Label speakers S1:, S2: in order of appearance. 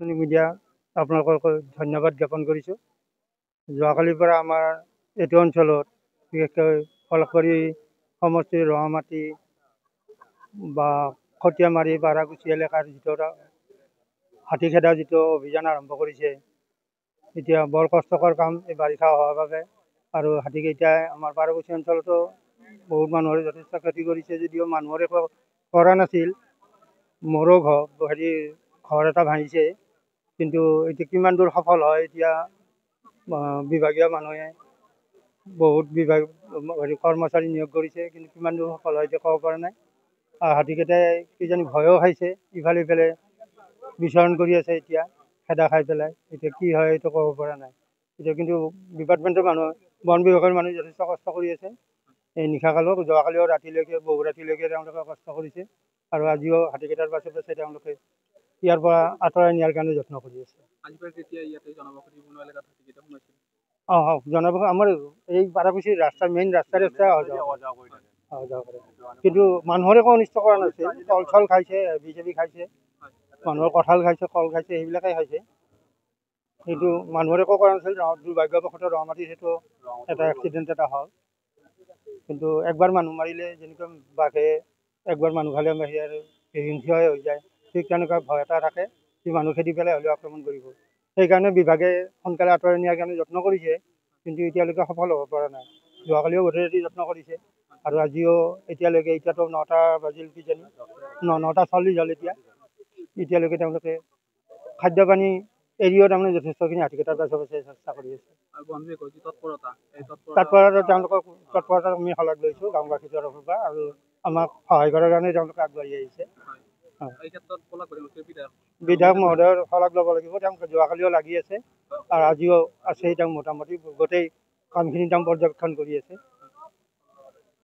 S1: Media আপোনালোকক ধন্যবাদ জ্ঞাপন কৰিছোঁ। যোৱাকালিৰ পৰা আমাৰ এইটো অঞ্চলত বিশেষকৈ ফলকবাৰী সমষ্টিৰ ৰঙামাটি বা খটিয়ামাৰী বাৰাকুচি এলেকাৰ যিটো হাতীখেদা যিটো অভিযান আৰম্ভ কৰিছে, এতিয়া বৰ কষ্টকৰ কাম এই বাৰিষা হোৱাৰ বাবে। আৰু হাতীকেইটাই আমাৰ বাৰাকুচি অঞ্চলতো বহুত মানুহৰ যথেষ্ট ক্ষতি কৰিছে, যদিও মানুহৰ একো কৰা নাছিল। মোৰো ঘৰ এটা ভাঙিছে, কিন্তু এতিয়া কিমান দূৰ সফল হয় এতিয়া বিভাগীয় মানুহে বহুত কৰ্মচাৰী নিয়োগ কৰিছে, কিন্তু কিমান দূৰ সফল হয় এতিয়া ক'ব পৰা নাই। হাতীকেইটাই কিজানি ভয়ো খাইছে, ইফালে ইফালে বিচৰণ কৰি আছে এতিয়া খেদা খাই পেলাই। এতিয়া কি হয় এইটো ক'ব পৰা নাই। এতিয়া কিন্তু ডিপাৰ্টমেণ্টৰ মানুহ, বন বিভাগৰ মানুহে যথেষ্ট কষ্ট কৰি আছে। এই নিশাকালো যোৱাকালিও ৰাতিলৈকে বহু ৰাতিলৈকে তেওঁলোকে কষ্ট কৰিছে, আৰু আজিও হাতীকেইটাৰ পাছে পাছে তেওঁলোকে ইয়াৰ পৰা আঁতৰাই নিয়াৰ কাৰণে যত্ন কৰি আছে। জনবসতি আমাৰ এই বাৰাকুচিৰ ৰাস্তা, মেইন ৰাস্তাৰে অহা যোৱা কৰে, কিন্তু মানুহৰ একো অনিষ্ট কৰা নাছিল। কল চল খাইছে, বিজেপি খাইছে, মানুহৰ কঁঠাল খাইছে, কল খাইছে, সেইবিলাকেই খাইছে, কিন্তু মানুহৰ একো কৰা নাছিল। দুৰ্ভাগ্যবশতঃ ৰঙামাটিত সেইটো এটা এক্সিডেণ্ট এটা হ'ল। কিন্তু একবাৰ মানুহ মাৰিলে যেনেকৈ বাঘে একবাৰ মানুহ খালে হিংস্ৰই হৈ যায়, ঠিক তেনেকুৱা ভয় এটা থাকে যে মানুহ খেদি পেলাই হ'লেও আক্ৰমণ কৰিব। সেইকাৰণে বিভাগে সোনকালে আঁতৰাই নিয়াৰ কাৰণে যত্ন কৰিছে, কিন্তু এতিয়ালৈকে সফল হ'ব পৰা নাই। যোৱাকালিও গোটেই ৰাতি যত্ন কৰিছে, আৰু আজিও এতিয়ালৈকে, এতিয়াতো 9টা বাজিল কিজানি, 9:40 হ'ল এতিয়ালৈকে তেওঁলোকে খাদ্য পানী এৰিও তাৰমানে যথেষ্টখিনি হাতীকেইটাৰ পাছে পাছে চেষ্টা কৰি আছে। তৎপৰতা আমি শলাগ লৈছোঁ গাঁওবাসীৰ তৰফৰ পৰা, আৰু আমাক সহায় কৰাৰ কাৰণে তেওঁলোকে আগবাঢ়ি আহিছে। বিধায়ক মহোদয়ৰ শলাগ ল'ব লাগিব, তেওঁ যোৱাকালিও লাগি আছে আৰু আজিও আছে। তেওঁ মোটামুটি গোটেই কামখিনি তেওঁ পৰ্যবেক্ষণ কৰি আছে।